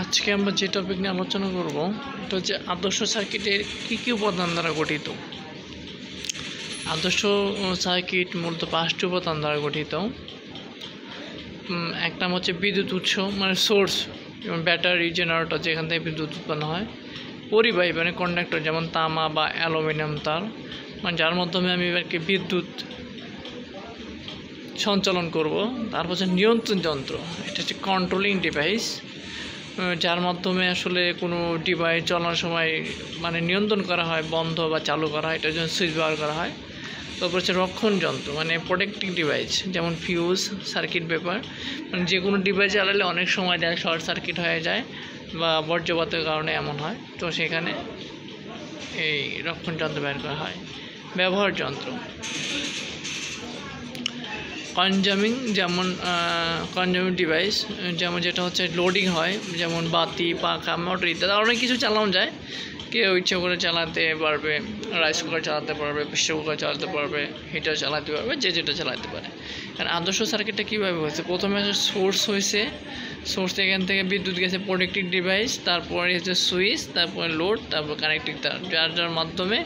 আজকে আমরা যে টপিক নিয়ে আলোচনা করব এটা হচ্ছে আদর্শ সার্কিটের কী উপাদান দ্বারা গঠিত। আদর্শ সার্কিট মূলত 5টি উপাদান দ্বারা গঠিত। এক নাম হচ্ছে বিদ্যুৎ উৎস মানে সোর্স, যেমন ব্যাটারি, জেনারেটর যেখান থেকে বিদ্যুৎ উৎপন্ন হয়। পরিবাহী মানে কন্ডাক্টর, যেমন তামা বা অ্যালুমিনিয়াম তার, মানে যার মাধ্যমে আমি এবারকে বিদ্যুৎ সঞ্চালন করব। তারপর হচ্ছে নিয়ন্ত্রণ যন্ত্র, এটা হচ্ছে কন্ট্রোলিং ডিভাইস, যার মাধ্যমে আসলে কোনো ডিভাইস চালানোর সময় মানে নিয়ন্ত্রণ করা হয়, বন্ধ বা চালু করা হয়, এটার জন্য সুইচ ব্যবহার করা হয়। তারপর হচ্ছে রক্ষণ যন্ত্র মানে প্রোটেক্টিং ডিভাইস, যেমন ফিউজ, সার্কিট ব্রেকার, মানে যে কোনো ডিভাইস জ্বালালে অনেক সময় দেয় শর্ট সার্কিট হয়ে যায় বা বজ্রপাতের কারণে এমন হয়, তো সেখানে এই রক্ষণ যন্ত্র ব্যবহার করা হয়। ব্যবহার যন্ত্র কনজামিং, যেমন কনজামিং ডিভাইস, যেমন যেটা হচ্ছে লোডিং হয়, যেমন বাতি, পাখা, মোটর ইত্যাদি অনেক কিছু চালানো যায়। কেউ ইচ্ছে করে চালাতে পারবে, রাইস কুকার চালাতে পারবে, প্রেসার কুকার চালাতে পারবে, হিটার চালাতে পারবে, যে যেটা চালাতে পারে। কারণ আদর্শ সার্কিটটা কীভাবে হয়েছে, প্রথমে সোর্স হয়েছে, সোর্স এখান থেকে বিদ্যুৎ গেছে প্রোটেক্টিভ ডিভাইস, তারপরে হচ্ছে সুইচ, তারপরে লোড, তারপর কানেক্টিং তার, যার মাধ্যমে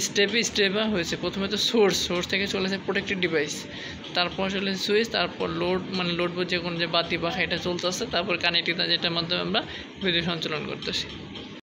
স্টেপে হয়েছে। প্রথমে তো সোর্স থেকে চলেছে প্রোটেক্টিভ ডিভাইস, তারপর চলে সুইচ, তারপর লোড মানে লোড যে কোনো যে বাতি পাখা এটা চলতেছে, তারপর কানেক্টিং তার, যেটার মাধ্যমে আমরা বিদ্যুৎ সঞ্চালন করতেছি।